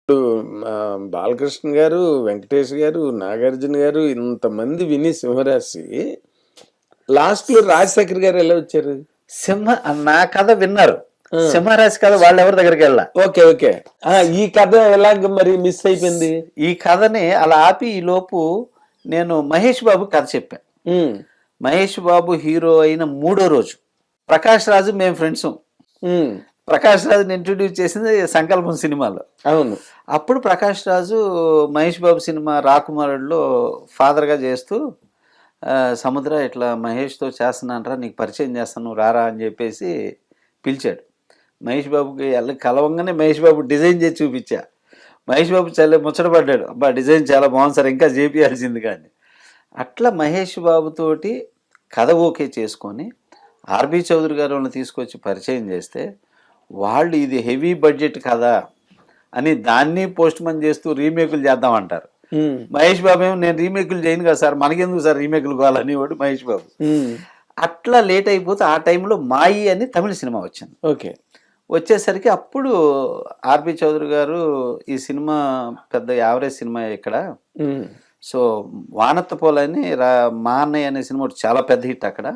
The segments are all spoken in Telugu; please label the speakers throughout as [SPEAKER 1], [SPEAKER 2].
[SPEAKER 1] ఇప్పుడు బాలకృష్ణ గారు, వెంకటేష్ గారు, నాగార్జున గారు ఇంతమంది విని సింహరాశి లాస్ట్ లో రాజశేఖర్ గారు ఎలా వచ్చారు?
[SPEAKER 2] నా కథ విన్నారు. సింహరాశి కథ వాళ్ళు ఎవరి దగ్గరికి వెళ్ళా.
[SPEAKER 1] Okay okay. ఈ కథ ఎలాగ మరి మిస్ అయిపోయింది?
[SPEAKER 2] ఈ కథని అలా ఆపి ఈ లోపు నేను మహేష్ బాబు కథ చెప్పాను. మహేష్ బాబు హీరో అయిన 3వ రోజు ప్రకాష్ రాజు మేము ఫ్రెండ్స్. ప్రకాష్ రాజుని ఇంట్రడ్యూస్ చేసింది సంకల్పం సినిమాలో.
[SPEAKER 1] అవును.
[SPEAKER 2] అప్పుడు ప్రకాష్ రాజు మహేష్ బాబు సినిమా రాకుమారుడులో ఫాదర్గా చేస్తూ సముద్ర ఇట్లా మహేష్తో చేస్తున్నానరా, నీకు పరిచయం చేస్తాను రారా అని చెప్పేసి పిలిచాడు. మహేష్ బాబుకి కలవంగానే మహేష్ బాబు డిజైన్ చేసి చూపించా. మహేష్ బాబు చాలా ముచ్చటపడ్డాడు. అబ్బా డిజైన్ చాలా బాగుంది సార్, ఇంకా చేపియాల్సింది. కానీ అట్లా మహేష్ బాబుతోటి కథ ఓకే చేసుకొని ఆర్బి చౌదరి గారు వాళ్ళని తీసుకొచ్చి పరిచయం చేస్తే వాళ్ళు ఇది హెవీ బడ్జెట్ కదా అని దాన్ని పోస్ట్ మన్ చేస్తూ రీమేకులు చేద్దామంటారు. మహేష్ బాబు ఏమో నేను రీమేకులు చేయను కదా సార్, మనకెందుకు సార్ రీమేకులు కావాలని వాడు మహేష్ బాబు. అట్లా లేట్ అయిపోతే ఆ టైంలో మాయి అని తమిళ సినిమా వచ్చింది.
[SPEAKER 1] ఓకే.
[SPEAKER 2] వచ్చేసరికి అప్పుడు ఆర్బి చౌదరి గారు ఈ సినిమా పెద్ద యావరేజ్ సినిమా ఇక్కడ, సో వానత్తపోలని మా అన్నయ్య అనే సినిమా చాలా పెద్ద హిట్ అక్కడ.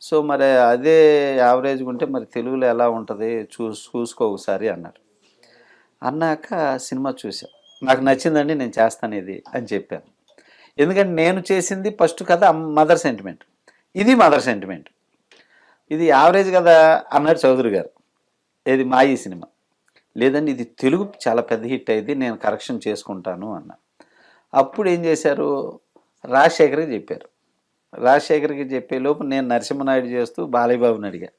[SPEAKER 2] సో మరి అదే యావరేజ్గా ఉంటే మరి తెలుగులో ఎలా ఉంటుంది చూసుకో ఒకసారి అన్నారు. అన్నాక సినిమా చూసా, నాకు నచ్చిందండి, నేను చేస్తాను ఇది అని చెప్పాను. ఎందుకంటే నేను చేసింది ఫస్ట్ కథ మదర్ సెంటిమెంట్, ఇది మదర్ సెంటిమెంట్, ఇది యావరేజ్ కదా అన్నాడు చౌదరి గారు. ఏది మాయి సినిమా లేదండి ఇది తెలుగు చాలా పెద్ద హిట్ అయింది, నేను కరెక్షన్ చేసుకుంటాను అన్న. అప్పుడు ఏం చేశారు, రాజశేఖర్కి చెప్పారు. రాజశేఖర్కి చెప్పేలోపు నేను నరసింహనాయుడు చేస్తూ బాలయ్య బాబుని అడిగా.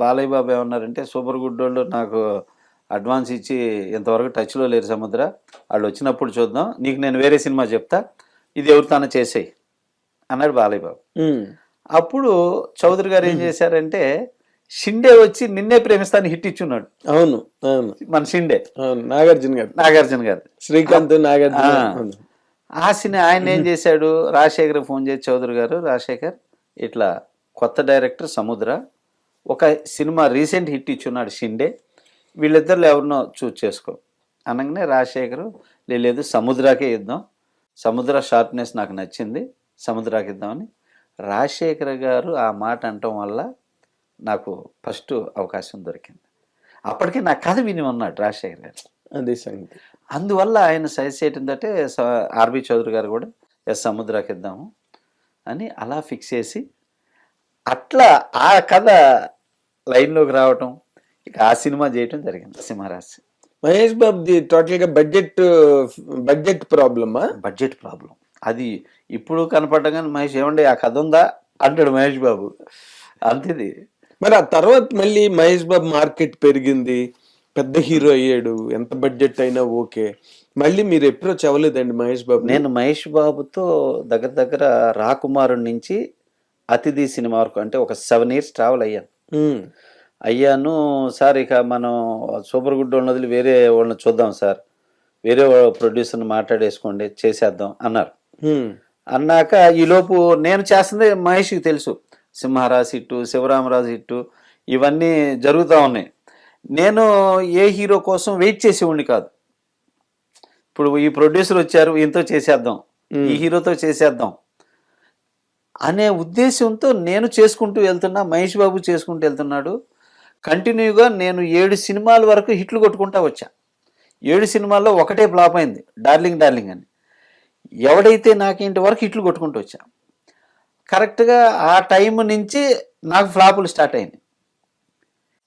[SPEAKER 2] బాలయ్య బాబు ఏమన్నారంటే, సూపర్ గుడ్ వాళ్ళు నాకు అడ్వాన్స్ ఇచ్చి ఇంతవరకు టచ్లో లేరు సముద్ర, వాళ్ళు వచ్చినప్పుడు చూద్దాం, నీకు నేను వేరే సినిమా చెప్తా, ఇది ఎవరితోనో చేసేయి అన్నాడు బాలయ్య బాబు. అప్పుడు చౌదరి గారు ఏం చేశారంటే, షిండే వచ్చి నిన్నే ప్రేమిస్తాను హిట్ ఇచ్చున్నాడు.
[SPEAKER 1] అవును అవును,
[SPEAKER 2] మన షిండే నాగార్జున గారు
[SPEAKER 1] శ్రీకాంత్ నాగార్జున.
[SPEAKER 2] ఆ సినిమా ఆయన ఏం చేశాడు, రాజశేఖర్ ఫోన్ చేసి చౌదరి గారు, రాజశేఖర్ ఇట్లా కొత్త డైరెక్టర్ సముద్ర ఒక సినిమా రీసెంట్ హిట్ ఇచ్చున్నాడు షిండే, వీళ్ళిద్దరు ఎవరినో చూస్ చేసుకో అనగానే రాజశేఖర్ లేదు సముద్రాకే ఇద్దాం, సముద్ర షార్ప్నెస్ నాకు నచ్చింది, సముద్రాకి ఇద్దామని. రాజశేఖర్ గారు ఆ మాట అనటం వల్ల నాకు ఫస్ట్ అవకాశం దొరికింది. అప్పటికే నా కథ విని ఉన్నాడు రాజశేఖర్ గారు,
[SPEAKER 1] అదే సంగతి.
[SPEAKER 2] అందువల్ల ఆయన సజెస్ట్ చేయటంతో ఆర్బి చౌదరి గారు కూడా సముద్రాకి ఇద్దాము అని అలా ఫిక్స్ చేసి అట్లా ఆ కథ లైన్లోకి రావటం, ఇక ఆ సినిమా చేయటం జరిగింది సింహరాశి.
[SPEAKER 1] మహేష్ బాబుది టోటల్గా బడ్జెట్ ప్రాబ్లమా?
[SPEAKER 2] బడ్జెట్ ప్రాబ్లం అది ఇప్పుడు కనపడగానే మహేష్ ఏమండి ఆ కథ ఉందా అంటాడు మహేష్ బాబు, అంతేది.
[SPEAKER 1] మరి ఆ తర్వాత మళ్ళీ మహేష్ బాబు మార్కెట్ పెరిగింది, పెద్ద హీరో అయ్యాడు, ఎంత బడ్జెట్ అయినా ఓకే. మళ్ళీ మీరు అప్రోచ్ అవ్వలేదండి మహేష్ బాబు?
[SPEAKER 2] నేను మహేష్ బాబుతో దగ్గర రాకుమారుడి నుంచి అతిథి సినిమా వరకు అంటే ఒక 7 years ట్రావెల్ అయ్యాను సార్. ఇక మనం సూపర్ గుడ్ వాళ్ళని వదిలి వేరే వాళ్ళని చూద్దాం సార్, వేరే ప్రొడ్యూసర్ని మాట్లాడేసుకోండి చేసేద్దాం అన్నారు. అన్నాక ఈలోపు నేను చేస్తుంది మహేష్కి తెలుసు, సింహరాశి హిట్టు, శివరామరాజు హిట్టు ఇవన్నీ జరుగుతూ ఉన్నాయి. నేను ఏ హీరో కోసం వెయిట్ చేసేవాడిని కాదు. ఇప్పుడు ఈ ప్రొడ్యూసర్ వచ్చారు, ఈయనతో చేసేద్దాం, ఈ హీరోతో చేసేద్దాం అనే ఉద్దేశంతో నేను చేసుకుంటూ వెళ్తున్నా, మహేష్ బాబు చేసుకుంటూ వెళ్తున్నాడు. కంటిన్యూగా నేను 7 సినిమాల వరకు హిట్లు కొట్టుకుంటా వచ్చా. 7 సినిమాల్లో ఒకటే ఫ్లాప్ అయింది, డార్లింగ్ అని. ఎవడైతే నాకేంటి వరకు హిట్లు కొట్టుకుంటూ వచ్చా. కరెక్ట్గా ఆ టైం నుంచి నాకు ఫ్లాపులు స్టార్ట్ అయింది.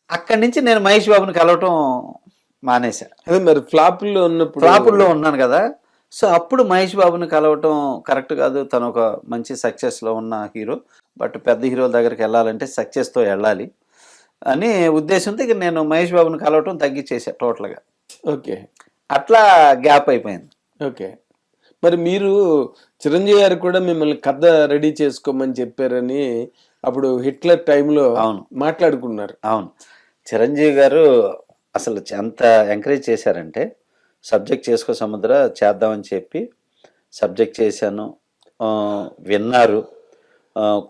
[SPEAKER 2] అక్కడి నుంచి నేను మహేష్ బాబుని కలవటం మానేశా.
[SPEAKER 1] అదే మరి ఫ్లాపుల్లో
[SPEAKER 2] ఉన్నాను కదా, సో అప్పుడు మహేష్ బాబుని కలవటం కరెక్ట్ కాదు. తను ఒక మంచి సక్సెస్లో ఉన్న హీరో, బట్ పెద్ద హీరోల దగ్గరికి వెళ్ళాలంటే సక్సెస్తో వెళ్ళాలి అని ఉద్దేశంతో ఇక నేను మహేష్ బాబుని కలవటం తగ్గించేసా టోటల్గా.
[SPEAKER 1] ఓకే.
[SPEAKER 2] అట్లా గ్యాప్ అయిపోయింది.
[SPEAKER 1] ఓకే. మరి మీరు చిరంజీవి గారు కూడా మిమ్మల్ని కథ రెడీ చేసుకోమని చెప్పారని అప్పుడు హిట్లర్ టైంలో
[SPEAKER 2] అవును
[SPEAKER 1] మాట్లాడుకున్నారు.
[SPEAKER 2] అవును, చిరంజీవి గారు అసలు ఎంత ఎంకరేజ్ చేశారంటే, సబ్జెక్ట్ చేసుకో సముద్ర చేద్దామని చెప్పి సబ్జెక్ట్ చేశాను, విన్నారు,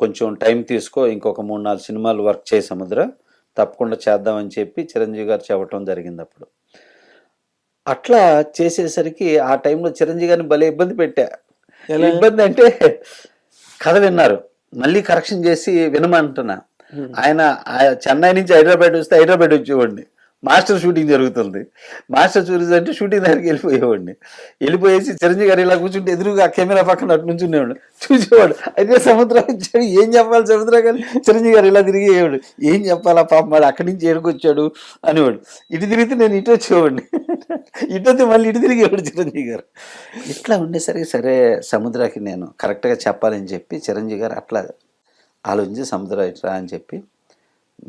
[SPEAKER 2] కొంచెం టైం తీసుకో, ఇంకొక 3-4 సినిమాలు వర్క్ చేయి సముద్ర, తప్పకుండా చేద్దామని చెప్పి చిరంజీవి గారు చెప్పడం జరిగింది. అప్పుడు అట్లా చేసేసరికి ఆ టైంలో చిరంజీవి గారిని భలే ఇబ్బంది పెట్టా.
[SPEAKER 1] ఎలా?
[SPEAKER 2] ఇబ్బంది అంటే కథ విన్నారు, మళ్ళీ కరెక్షన్ చేసి వినమంటున్నా. ఆయన చెన్నై నుంచి హైదరాబాద్ వస్తే హైదరాబాద్ వచ్చేవాడిని. మాస్టర్ షూటింగ్ జరుగుతుంది, మాస్టర్ చూసి అంటే షూటింగ్ దగ్గరికి వెళ్ళిపోయేవాడిని. వెళ్ళిపోయేసి చిరంజీవి గారు ఇలా కూర్చుంటే ఎదురుగా కెమెరా పక్కన అటు నుంచి ఉండేవాడు, చూసేవాడు. అయితే సముద్రం వచ్చాడు, ఏం చెప్పాలి సముద్రం గారు, చిరంజీవి గారు ఇలా తిరిగేవాడు, ఏం చెప్పాలా పాపం వాడు అక్కడి నుంచి ఏడుకొచ్చాడు అనేవాడు. ఇటు తిరిగితే నేను ఇటు వచ్చేవాడిని, ఇటు వస్తే మళ్ళీ ఇటు తిరిగేవాడు చిరంజీవి గారు. ఇట్లా ఉండేసరికి సరే సముద్రాకి నేను కరెక్ట్గా చెప్పాలని చెప్పి చిరంజీవి గారు అట్లా ఆలోచించి సముద్ర ఇట్లా అని చెప్పి,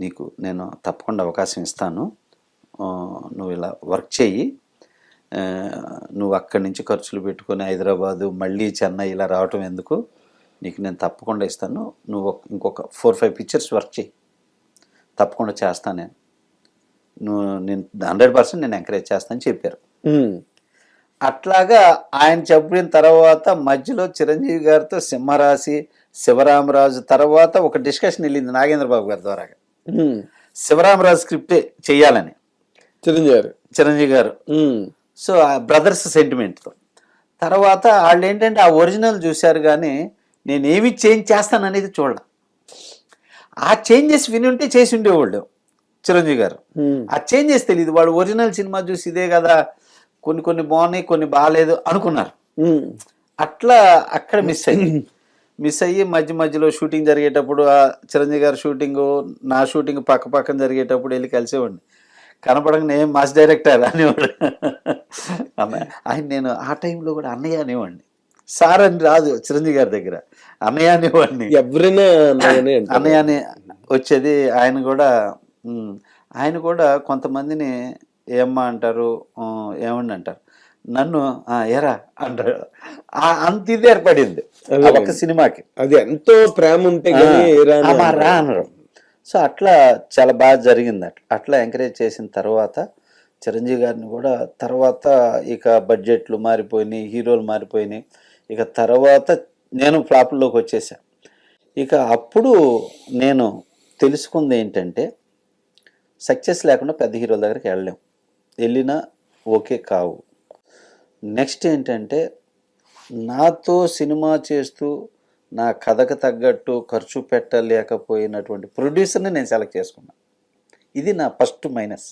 [SPEAKER 2] నీకు నేను తప్పకుండా అవకాశం ఇస్తాను, నువ్వు ఇలా వర్క్ చెయ్యి, నువ్వు అక్కడి నుంచి ఖర్చులు పెట్టుకొని హైదరాబాదు మళ్ళీ చెన్నై ఇలా రావటం ఎందుకు, నీకు నేను తప్పకుండా ఇస్తాను, నువ్వు ఇంకొక 4-5 పిక్చర్స్ వర్క్ చెయ్యి, తప్పకుండా చేస్తాను నేను 100% నేను ఎంకరేజ్ చేస్తానని చెప్పారు. అట్లాగా ఆయన చెప్పిన తర్వాత మధ్యలో చిరంజీవి గారితో సింహరాశి, శివరామరాజు తర్వాత ఒక డిస్కషన్ వెళ్ళింది నాగేంద్రబాబు గారి ద్వారా. శివరామరాజు స్క్రిప్టే చెయ్యాలని చిరంజీవి గారు. సో ఆ బ్రదర్స్ సెంటిమెంట్తో తర్వాత వాళ్ళు ఏంటంటే ఆ ఒరిజినల్ చూశారు కానీ నేనేమి చేంజ్ చేస్తాననేది చూడాలి. ఆ చేంజెస్ విని ఉంటే చేసి ఉండేవాళ్ళు చిరంజీవి గారు. ఆ చేంజెస్ తెలియదు, వాడు ఒరిజినల్ సినిమా చూసి ఇదే కదా, కొన్ని బాగున్నాయి కొన్ని బాగాలేదు అనుకున్నారు. అట్లా అక్కడ మిస్ అయ్యి మధ్యలో షూటింగ్ జరిగేటప్పుడు ఆ చిరంజీవి గారి షూటింగు నా షూటింగ్ పక్కన జరిగేటప్పుడు వెళ్ళి కలిసేవాడిని. కనపడక నేను మాస్ డైరెక్టర్ అనేవాడు. ఆయన నేను ఆ టైంలో కూడా అన్నయ్య అనేవాడిని, సార్ అని రాదు చిరంజీవి గారి దగ్గర, అన్నయ్య అనేవాడిని.
[SPEAKER 1] ఎవరైనా
[SPEAKER 2] అన్నయ్య అని వచ్చేది. ఆయన కూడా కొంతమందిని ఏమ్మా అంటారు, ఏమండి అంటారు, నన్ను ఎరా అంటారు. అంత ఇది ఏర్పడింది ఒక సినిమాకి,
[SPEAKER 1] అది ఎంతో ప్రేమ ఉంటే
[SPEAKER 2] రా అనరు. సో అట్లా చాలా బాగా జరిగింది. అట్లా ఎంకరేజ్ చేసిన తర్వాత చిరంజీవి గారిని కూడా తర్వాత ఇక బడ్జెట్లు మారిపోయినాయి, హీరోలు మారిపోయినాయి. ఇక తర్వాత నేను ఫ్లాప్లోకి వచ్చేసా. ఇక అప్పుడు నేను తెలుసుకుంది ఏంటంటే సక్సెస్ లేకుండా పెద్ద హీరోల దగ్గరికి వెళ్ళినా ఓకే కావు. నెక్స్ట్ ఏంటంటే నాతో సినిమా చేస్తూ నా కథకు తగ్గట్టు ఖర్చు పెట్టలేకపోయినటువంటి ప్రొడ్యూసర్ని నేను సెలెక్ట్ చేసుకున్నాను. ఇది నా ఫస్ట్ మైనస్.